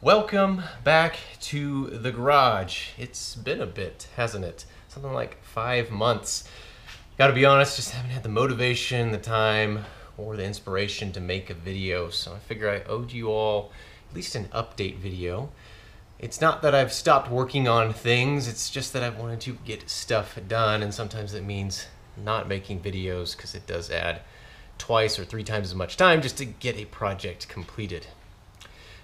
Welcome back to the garage. It's been a bit, hasn't it? Something like 5 months. Gotta be honest, just haven't had the motivation, the time, or the inspiration to make a video. So I figure I owed you all at least an update video. It's not that I've stopped working on things, it's just that I've wanted to get stuff done, and sometimes it means not making videos because it does add twice or 3 times as much time just to get a project completed.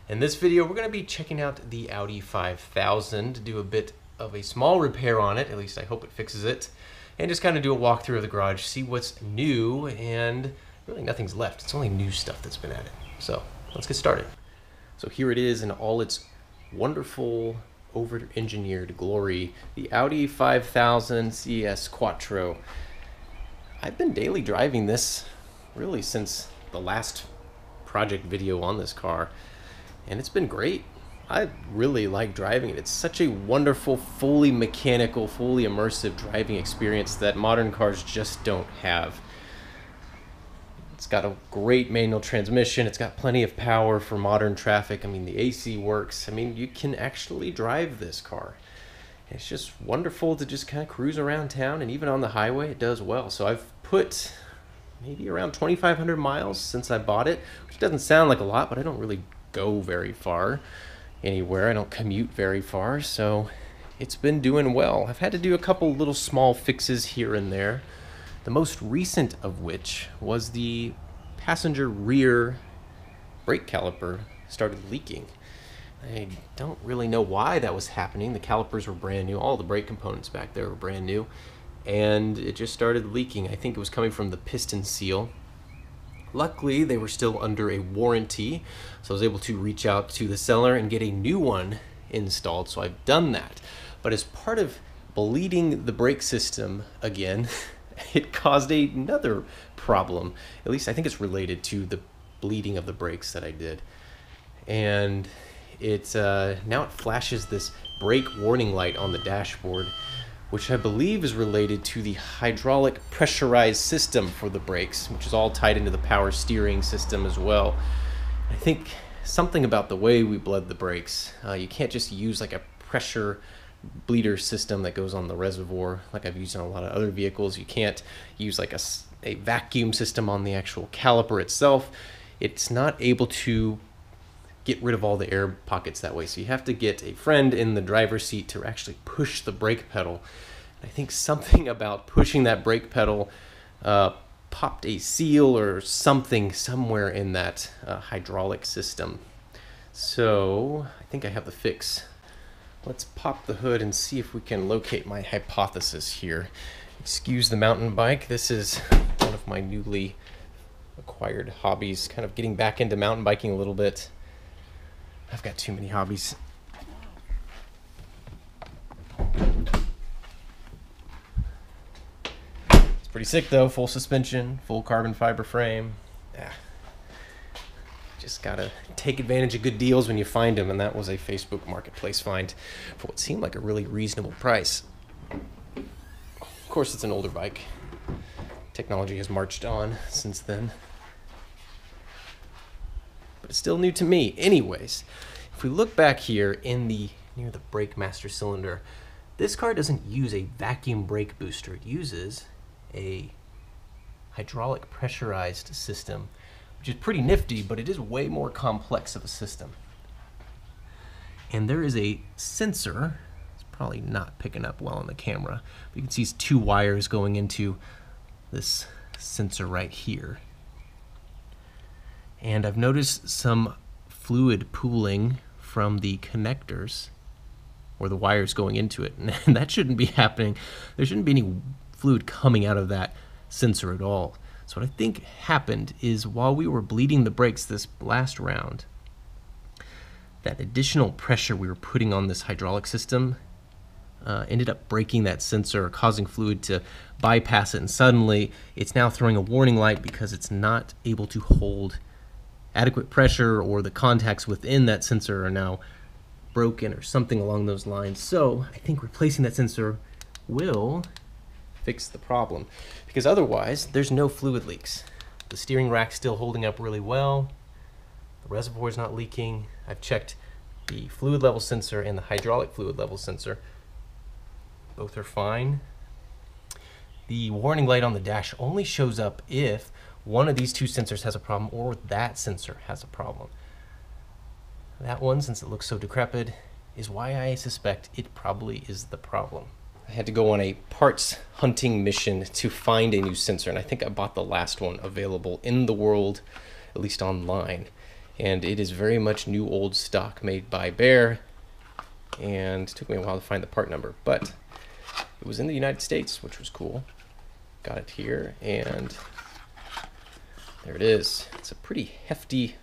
In this video, we're going to be checking out the Audi 5000 to do a bit of a small repair on it, at least I hope it fixes it, and just kind of do a walkthrough of the garage, see what's new, and really nothing's left. It's only new stuff that's been added. So let's get started. So here it is in all its wonderful, over-engineered glory, the Audi 5000 CS Quattro. I've been daily driving this really since the last project video on this car. And it's been great. I really like driving it. It's such a wonderful, fully mechanical, fully immersive driving experience that modern cars just don't have. It's got a great manual transmission. It's got plenty of power for modern traffic. I mean, the AC works. I mean, you can actually drive this car. It's just wonderful to just kind of cruise around town, and even on the highway, it does well. So I've put maybe around 2,500 miles since I bought it, which doesn't sound like a lot, but I don't really go very far anywhere. I don't commute very far, so it's been doing well. I've had to do a couple little small fixes here and there, the most recent of which was the passenger rear brake caliper started leaking. I don't really know why that was happening. The calipers were brand new, all the brake components back there were brand new, and it just started leaking. I think it was coming from the piston seal. Luckily, they were still under a warranty, so I was able to reach out to the seller and get a new one installed, so I've done that. But as part of bleeding the brake system again, it caused another problem. At least I think it's related to the bleeding of the brakes that I did. And it's now it flashes this brake warning light on the dashboard, which I believe is related to the hydraulic pressurized system for the brakes, which is all tied into the power steering system as well. I think something about the way we bled the brakes. You can't just use like a pressure bleeder system that goes on the reservoir like I've used on a lot of other vehicles. You can't use like a vacuum system on the actual caliper itself. It's not able to get rid of all the air pockets that way. So you have to get a friend in the driver's seat to actually push the brake pedal. I think something about pushing that brake pedal popped a seal or something somewhere in that hydraulic system. So I think I have the fix. Let's pop the hood and see if we can locate my hypothesis here. Excuse the mountain bike. This is one of my newly acquired hobbies, kind of getting back into mountain biking a little bit. I've got too many hobbies. It's pretty sick though, full suspension, full carbon fiber frame. Yeah. Just gotta take advantage of good deals when you find them, and that was a Facebook Marketplace find for what seemed like a really reasonable price. Of course, it's an older bike. Technology has marched on since then, but it's still new to me. Anyways, if we look back here near the brake master cylinder, this car doesn't use a vacuum brake booster. It uses a hydraulic pressurized system, which is pretty nifty, but it is way more complex of a system. And there is a sensor. It's probably not picking up well on the camera, but you can see 2 wires going into this sensor right here. And I've noticed some fluid pooling from the connectors or the wires going into it, and that shouldn't be happening. There shouldn't be any fluid coming out of that sensor at all. So what I think happened is while we were bleeding the brakes this last round, that additional pressure we were putting on this hydraulic system ended up breaking that sensor, causing fluid to bypass it, and suddenly it's now throwing a warning light because it's not able to hold adequate pressure, or the contacts within that sensor are now broken or something along those lines. So I think replacing that sensor will fix the problem, because otherwise there's no fluid leaks. The steering rack's still holding up really well. The reservoir's not leaking. I've checked The fluid level sensor and the hydraulic fluid level sensor, both are fine. The warning light on the dash only shows up if one of these two sensors has a problem or that sensor has a problem. That one, since it looks so decrepit, is why I suspect it probably is the problem. I had to go on a parts hunting mission to find a new sensor, and I think I bought the last one available in the world, at least online. And it is very much new old stock made by Bear, and it took me a while to find the part number, but it was in the United States, which was cool. Got it here, and there it is. It's a pretty hefty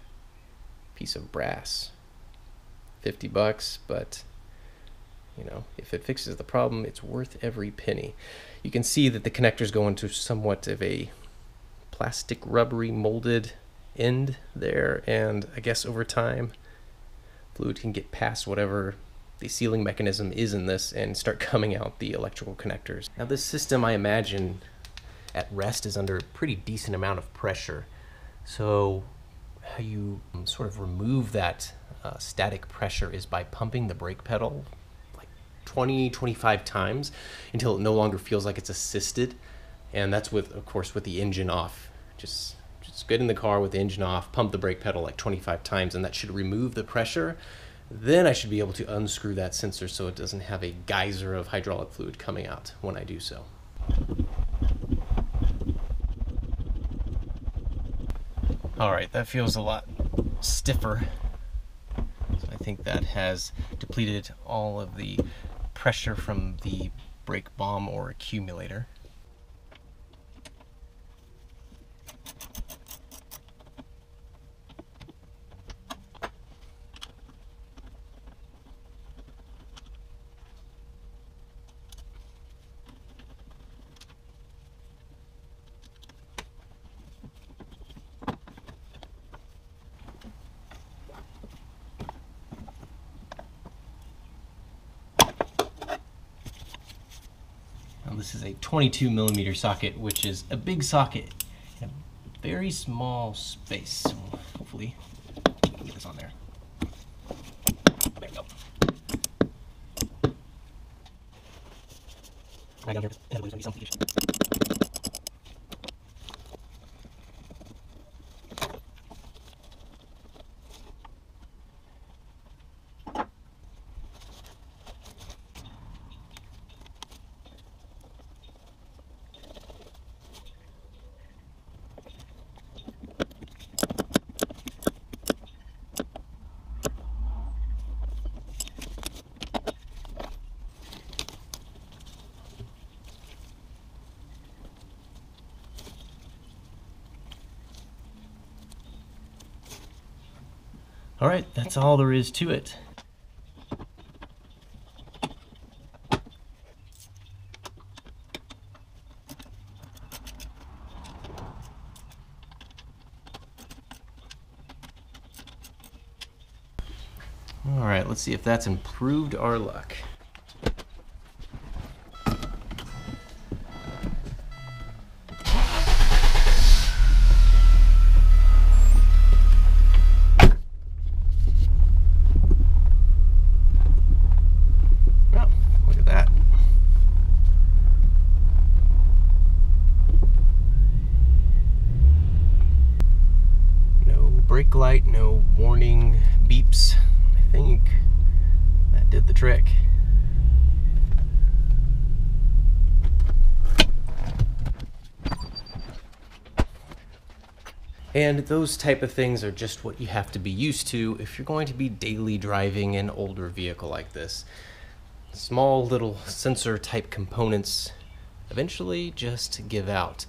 piece of brass. 50 bucks, but you know, if it fixes the problem, it's worth every penny. You can see that the connectors go into somewhat of a plastic rubbery molded end there, and I guess over time fluid can get past whatever the sealing mechanism is in this and start coming out the electrical connectors. Now this system, I imagine, at rest is under a pretty decent amount of pressure, so how you sort of remove that static pressure is by pumping the brake pedal like 20-25 times until it no longer feels like it's assisted, and that's with, of course, with the engine off. Just get in the car with the engine off, pump the brake pedal like 25 times, and that should remove the pressure. Then I should be able to unscrew that sensor so it doesn't have a geyser of hydraulic fluid coming out when I do so. All right, that feels a lot stiffer. So I think that has depleted all of the pressure from the brake bomb or accumulator. This is a 22mm socket, which is a big socket in a very small space. So hopefully we can get this on there. There we go. Right down here, there's going to be some leakage. All right, that's all there is to it. All right, let's see if that's improved our luck. Brake light, no warning beeps. I think that did the trick. And those type of things are just what you have to be used to if you're going to be daily driving an older vehicle like this. Small little sensor type components eventually just give out,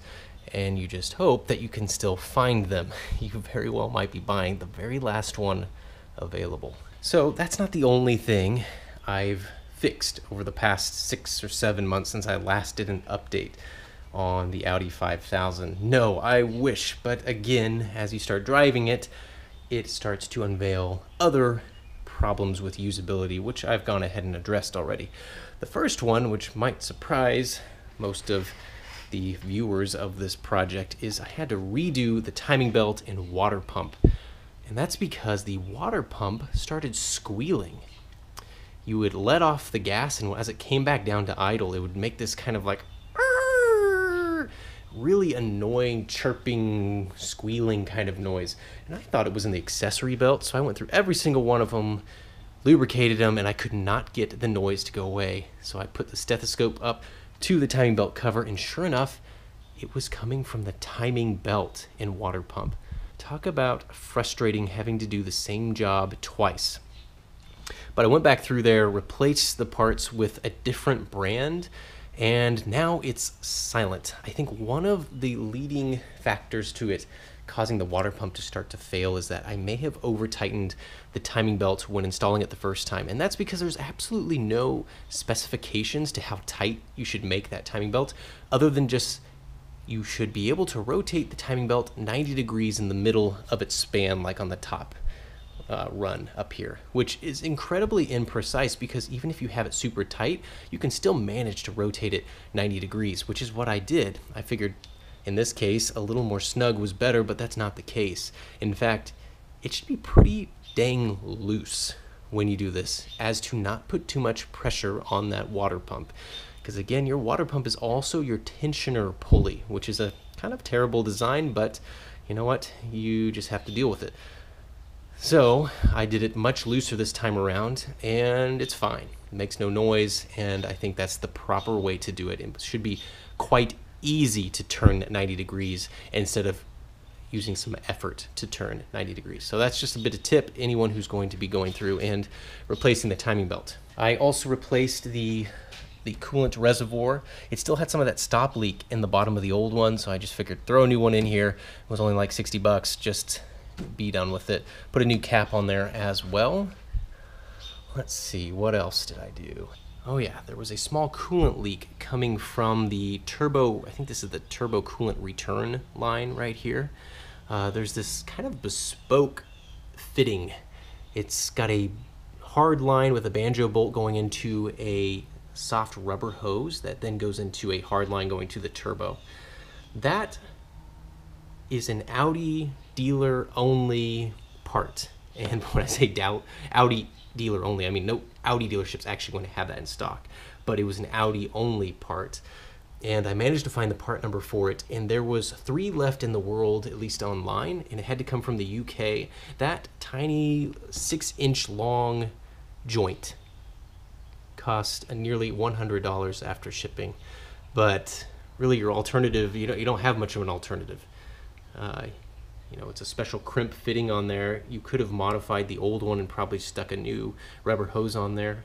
and you just hope that you can still find them. You very well might be buying the very last one available. So that's not the only thing I've fixed over the past 6 or 7 months since I last did an update on the Audi 5000. No, I wish, but again, as you start driving it, it starts to unveil other problems with usability, which I've gone ahead and addressed already. The first one, which might surprise most of the viewers of this project, is I had to redo the timing belt and water pump. And that's because the water pump started squealing. You would let off the gas, and as it came back down to idle, it would make this kind of like really annoying, chirping, squealing kind of noise. And I thought it was in the accessory belt, so I went through every single one of them, lubricated them, and I could not get the noise to go away. So I put the stethoscope up to the timing belt cover, and sure enough, it was coming from the timing belt and water pump. Talk about frustrating having to do the same job twice. But I went back through there, replaced the parts with a different brand, and now it's silent. I think one of the leading factors to it causing the water pump to start to fail is that I may have over-tightened the timing belt when installing it the first time. And that's because there's absolutely no specifications to how tight you should make that timing belt, other than just you should be able to rotate the timing belt 90 degrees in the middle of its span, like on the top run up here, which is incredibly imprecise because even if you have it super tight, you can still manage to rotate it 90 degrees, which is what I did. I figured in this case a little more snug was better, but that's not the case. In fact, it should be pretty dang loose when you do this, as to not put too much pressure on that water pump. Because again, your water pump is also your tensioner pulley, which is a kind of terrible design, but you know what? You just have to deal with it. So I did it much looser this time around, and it's fine. It makes no noise, and I think that's the proper way to do it. It should be quite easy to turn 90 degrees instead of using some effort to turn 90 degrees. So that's just a bit of tip, anyone who's going to be going through and replacing the timing belt. I also replaced the coolant reservoir. It still had some of that stop leak in the bottom of the old one, so I just figured throw a new one in here. It was only like 60 bucks, just be done with it. Put a new cap on there as well. Let's see, what else did I do? Oh yeah, there was a small coolant leak coming from the turbo, I think this is the turbo coolant return line right here. There's this kind of bespoke fitting. It's got a hard line with a banjo bolt going into a soft rubber hose that then goes into a hard line going to the turbo. That is an Audi dealer only part. And when I say Audi dealer only, I mean no Audi dealership's actually going to have that in stock, but it was an Audi only part. And I managed to find the part number for it, and there was 3 left in the world, at least online, and it had to come from the UK. That tiny 6-inch long joint cost nearly $100 after shipping. But really your alternative, you don't have much of an alternative. You know, it's a special crimp fitting on there. You could have modified the old one and probably stuck a new rubber hose on there.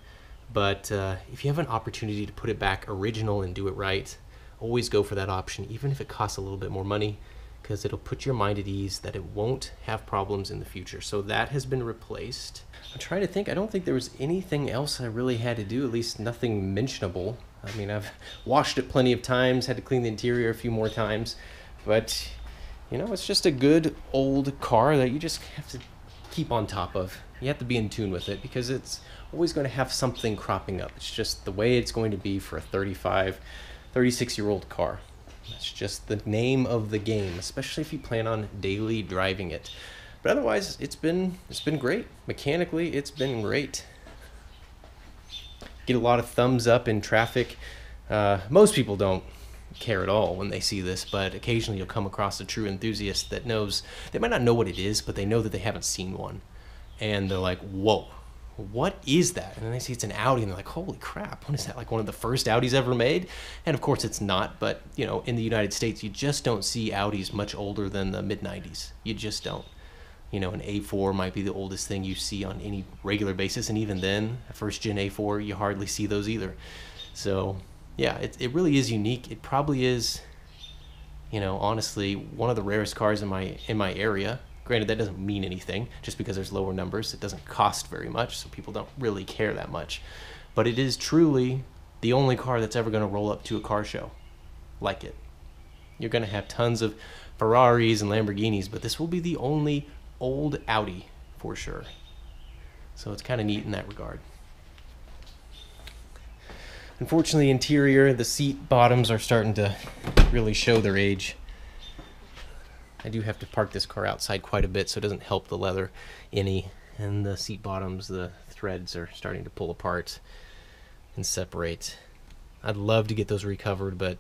But if you have an opportunity to put it back original and do it right, always go for that option, even if it costs a little bit more money, because it'll put your mind at ease that it won't have problems in the future. So that has been replaced. I'm trying to think. I don't think there was anything else I really had to do, at least nothing mentionable. I mean, I've washed it plenty of times, had to clean the interior a few more times, but you know, it's just a good old car that you just have to keep on top of. You have to be in tune with it because it's always going to have something cropping up. It's just the way it's going to be for a 36-year-old car. That's just the name of the game, especially if you plan on daily driving it. But otherwise, it's been great. Mechanically, it's been great. Get a lot of thumbs up in traffic. Most people don't care at all when they see this, but occasionally you'll come across a true enthusiast that knows, they might not know what it is, but they know that they haven't seen one. And they're like, whoa, what is that? And then they see it's an Audi and they're like, holy crap, what is that, like one of the first Audis ever made? And of course it's not, but you know, in the United States, you just don't see Audis much older than the mid-90s. You just don't. You know, an A4 might be the oldest thing you see on any regular basis, and even then, a first-gen A4, you hardly see those either. So yeah, it really is unique. It probably is, you know, honestly, one of the rarest cars in my area. Granted, that doesn't mean anything. Just because there's lower numbers, it doesn't cost very much, so people don't really care that much. But it is truly the only car that's ever going to roll up to a car show like it. You're going to have tons of Ferraris and Lamborghinis, but this will be the only old Audi for sure. So it's kind of neat in that regard. Unfortunately, interior, the seat bottoms are starting to really show their age. I do have to park this car outside quite a bit, so it doesn't help the leather any. And the seat bottoms, the threads are starting to pull apart and separate. I'd love to get those recovered, but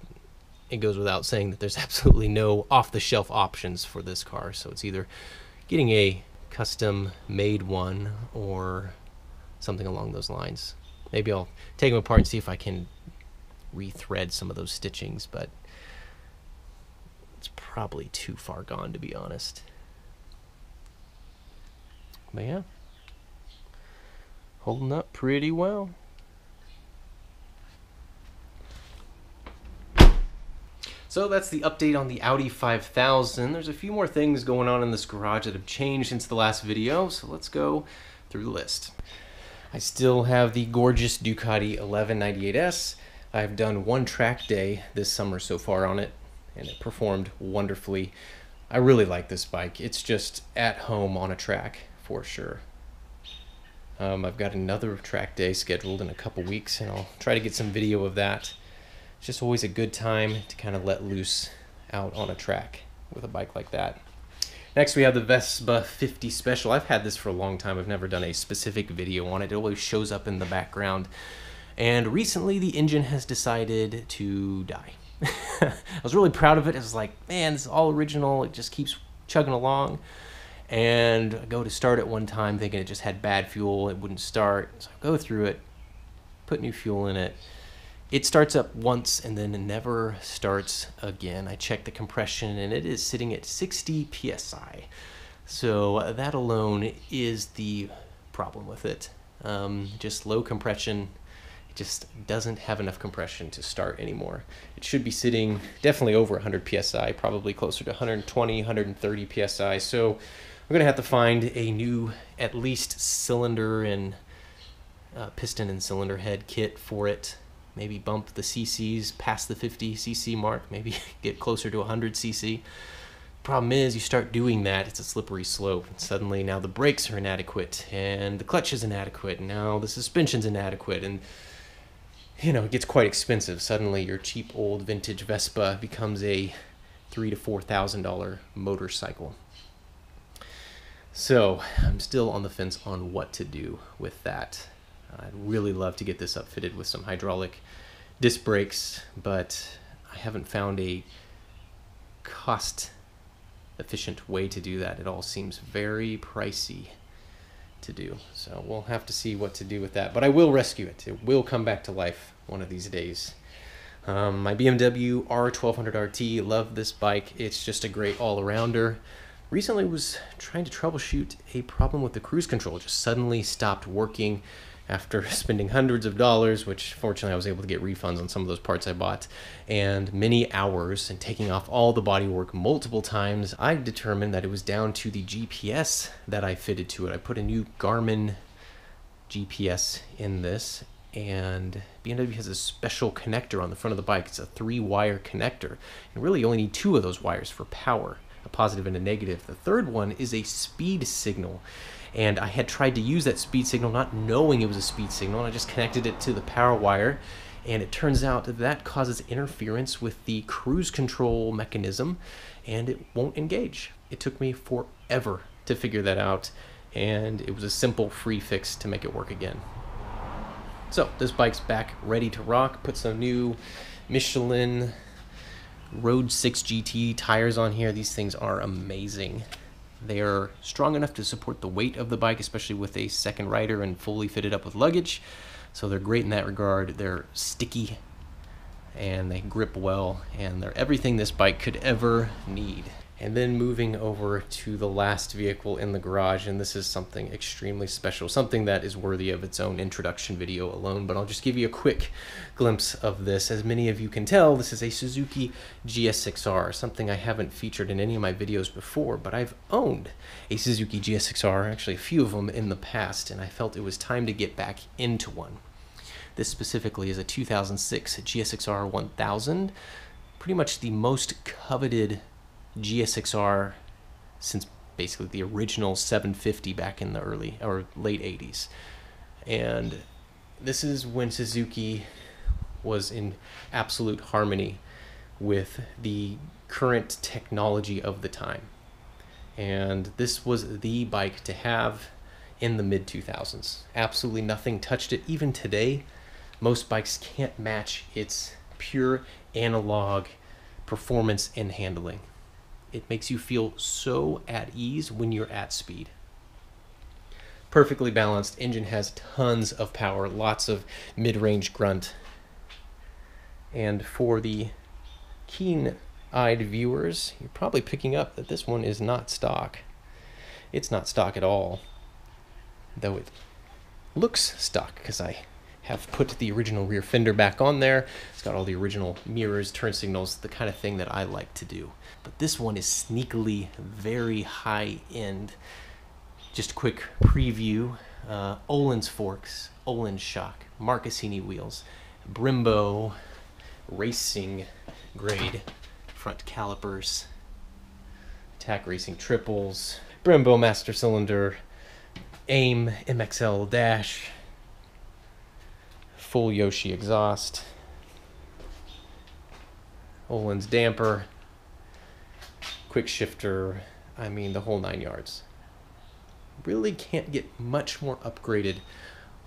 it goes without saying that there's absolutely no off-the-shelf options for this car. So it's either getting a custom-made one or something along those lines. Maybe I'll take them apart and see if I can rethread some of those stitchings, but it's probably too far gone, to be honest. But yeah, holding up pretty well. So that's the update on the Audi 5000. There's a few more things going on in this garage that have changed since the last video, so let's go through the list. I still have the gorgeous Ducati 1198S. I've done one track day this summer so far on it, and it performed wonderfully. I really like this bike. It's just at home on a track for sure. I've got another track day scheduled in a couple weeks, and I'll try to get some video of that. It's just always a good time to kind of let loose out on a track with a bike like that. Next we have the Vespa 50 Special. I've had this for a long time. I've never done a specific video on it. It always shows up in the background. And recently the engine has decided to die. I was really proud of it. I was like, man, this is all original. It just keeps chugging along. And I go to start it one time thinking it just had bad fuel. It wouldn't start. So I go through it, put new fuel in it. It starts up once and then it never starts again. I checked the compression and it is sitting at 60 psi. So that alone is the problem with it. Just low compression. It just doesn't have enough compression to start anymore. It should be sitting definitely over 100 psi, probably closer to 120, 130 psi. So we're gonna have to find a new, at least cylinder and piston and cylinder head kit for it. Maybe bump the cc's past the 50 cc mark, maybe get closer to 100 cc. Problem is, you start doing that, it's a slippery slope. And suddenly now the brakes are inadequate, and the clutch is inadequate, and now the suspension's inadequate, and you know, it gets quite expensive. Suddenly your cheap old vintage Vespa becomes a $3,000 to $4,000 motorcycle. So I'm still on the fence on what to do with that. I'd really love to get this upfitted with some hydraulic disc brakes, but I haven't found a cost-efficient way to do that. It all seems very pricey to do, so we'll have to see what to do with that. But I will rescue it. It will come back to life one of these days. My BMW R1200 RT, love this bike. It's just a great all-arounder. Recently was trying to troubleshoot a problem with the cruise control. It just suddenly stopped working after spending hundreds of dollars, which fortunately I was able to get refunds on some of those parts I bought, and many hours and taking off all the bodywork multiple times. I determined that it was down to the GPS that I fitted to it. I put a new Garmin GPS in this, and BMW has a special connector on the front of the bike. It's a 3-wire connector, and really you only need 2 of those wires for power, a positive and a negative. The third one is a speed signal. And I had tried to use that speed signal not knowing it was a speed signal, and I just connected it to the power wire, and it turns out that that causes interference with the cruise control mechanism, and it won't engage. It took me forever to figure that out, and it was a simple free fix to make it work again. So this bike's back ready to rock. Put some new Michelin Road 6 GT tires on here. These things are amazing. They are strong enough to support the weight of the bike, especially with a second rider and fully fitted up with luggage. So they're great in that regard. They're sticky and they grip well, and they're everything this bike could ever need. And then moving over to the last vehicle in the garage, and this is something extremely special, something that is worthy of its own introduction video alone, but I'll just give you a quick glimpse of this. As many of you can tell, this is a Suzuki GSX-R, something I haven't featured in any of my videos before, but I've owned a Suzuki GSX-R, actually a few of them in the past, and I felt it was time to get back into one. This specifically is a 2006 GSX-R 1000, pretty much the most coveted GSX-R since basically the original 750 back in the early or late 80s. And this is when Suzuki was in absolute harmony with the current technology of the time. And this was the bike to have in the mid-2000s. Absolutely nothing touched it. Even today, most bikes can't match its pure analog performance and handling. It makes you feel so at ease when you're at speed. Perfectly balanced. Engine has tons of power, lots of mid-range grunt. And for the keen-eyed viewers, you're probably picking up that this one is not stock. It's not stock at all, though it looks stock because I have put the original rear fender back on there. It's got all the original mirrors, turn signals, the kind of thing that I like to do. But this one is sneakily very high-end. Just a quick preview. Öhlins forks, Öhlins shock, Marcassini wheels, Brembo racing grade front calipers, TAC Racing triples, Brembo master cylinder, AIM MXL dash, full Yoshi exhaust, Öhlins damper, quick shifter, I mean the whole 9 yards. Really can't get much more upgraded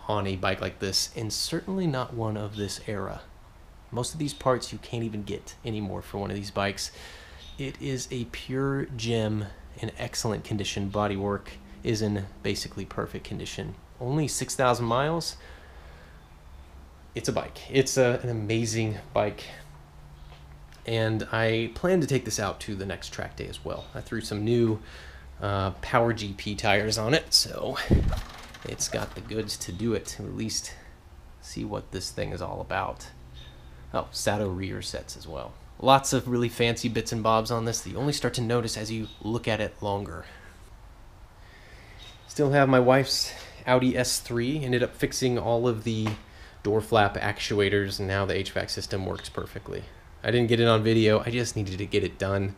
on a bike like this, and certainly not one of this era. Most of these parts you can't even get anymore for one of these bikes. It is a pure gem in excellent condition. Bodywork is in basically perfect condition. Only 6,000 miles. It's a bike. It's an amazing bike. And I plan to take this out to the next track day as well. I threw some new Power GP tires on it, so it's got the goods to do it, to at least see what this thing is all about. Oh, Sato rear sets as well. Lots of really fancy bits and bobs on this that you only start to notice as you look at it longer. Still have my wife's Audi S3. Ended up fixing all of the door flap actuators, and now the HVAC system works perfectly. I didn't get it on video. I just needed to get it done.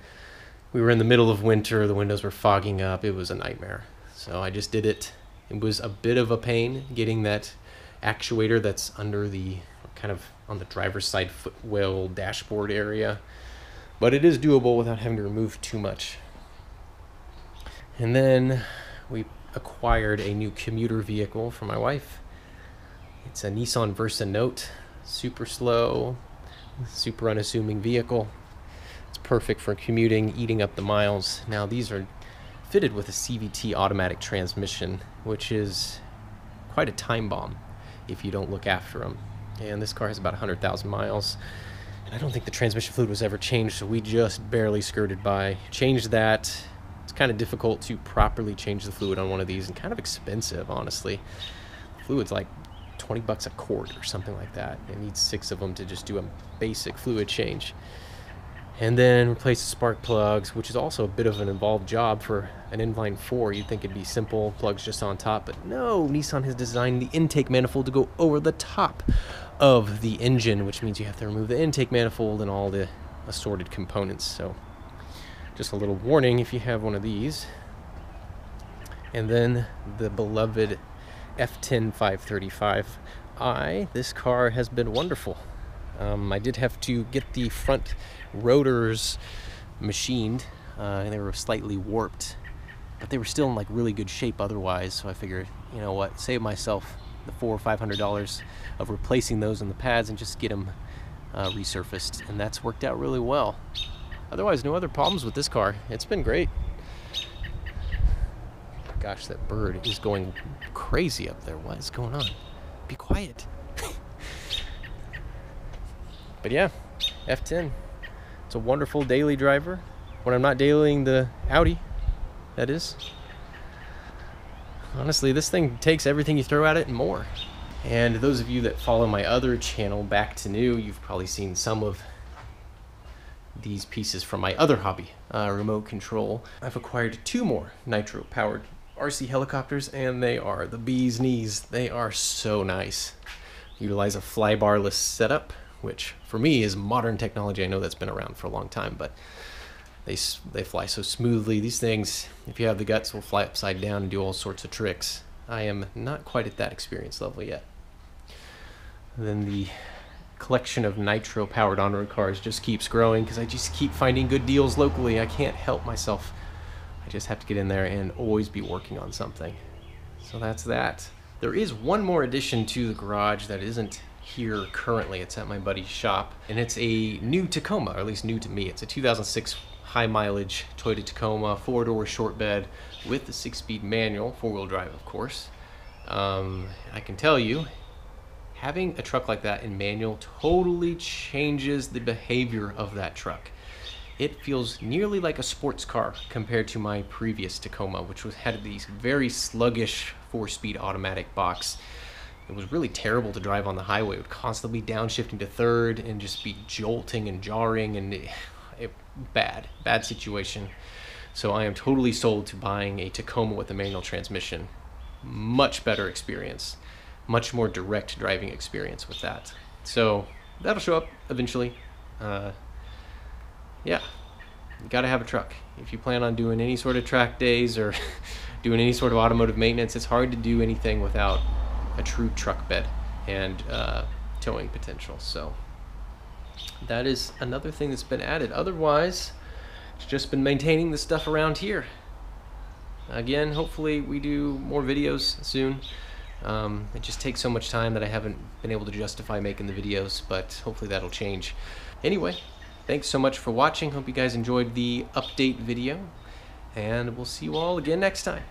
We were in the middle of winter. The windows were fogging up. It was a nightmare. So I just did it. It was a bit of a pain getting that actuator that's under the kind of on the driver's side footwell dashboard area, but it is doable without having to remove too much. And then we acquired a new commuter vehicle for my wife. It's a Nissan Versa Note, super slow, super unassuming vehicle. It's perfect for commuting, eating up the miles. Now these are fitted with a CVT automatic transmission, which is quite a time bomb if you don't look after them. And this car has about 100,000 miles. And I don't think the transmission fluid was ever changed, so we just barely skirted by. Changed that. It's kind of difficult to properly change the fluid on one of these, and kind of expensive, honestly. The fluid's like 20 bucks a quart or something like that. It needs 6 of them to just do a basic fluid change. And then replace the spark plugs, which is also a bit of an involved job for an inline 4. You'd think it'd be simple, plugs just on top, but no, Nissan has designed the intake manifold to go over the top of the engine, which means you have to remove the intake manifold and all the assorted components. So just a little warning if you have one of these. And then the beloved F10 535i. This car has been wonderful. I did have to get the front rotors machined, and they were slightly warped, but they were still in like really good shape otherwise. So I figured, you know what, save myself the $400 or $500 of replacing those in the pads and just get them resurfaced, and that's worked out really well. Otherwise, no other problems with this car. It's been great. Gosh, that bird is going crazy up there. What is going on? Be quiet. But yeah, F10. It's a wonderful daily driver. When I'm not dailying the Audi, that is. Honestly, this thing takes everything you throw at it and more. And those of you that follow my other channel, Back to New, you've probably seen some of these pieces from my other hobby, remote control. I've acquired 2 more nitro-powered RC helicopters, and they are the bee's knees. They are so nice. Utilize a flybarless setup, which for me is modern technology. I know that's been around for a long time, but they fly so smoothly. These things, if you have the guts, will fly upside down and do all sorts of tricks. I am not quite at that experience level yet. And then the collection of nitro-powered on-road cars just keeps growing because I just keep finding good deals locally. I can't help myself. I just have to get in there and always be working on something. So that's that. There is one more addition to the garage that isn't here currently. It's at my buddy's shop, and it's a new Tacoma, or at least new to me. It's a 2006 high mileage Toyota Tacoma, 4-door short bed with the 6-speed manual, 4-wheel drive of course. I can tell you, having a truck like that in manual totally changes the behavior of that truck. It feels nearly like a sports car compared to my previous Tacoma, which had these very sluggish 4-speed automatic box. It was really terrible to drive on the highway. It would constantly be downshifting to third and just be jolting and jarring, and bad situation. So I am totally sold to buying a Tacoma with a manual transmission. Much better experience, much more direct driving experience with that. So that'll show up eventually. Yeah, you gotta have a truck. If you plan on doing any sort of track days or doing any sort of automotive maintenance, it's hard to do anything without a true truck bed and towing potential. So that is another thing that's been added. Otherwise, it's just been maintaining the stuff around here. Again, hopefully we do more videos soon. It just takes so much time that I haven't been able to justify making the videos, but hopefully that'll change. Anyway, thanks so much for watching. Hope you guys enjoyed the update video, and we'll see you all again next time.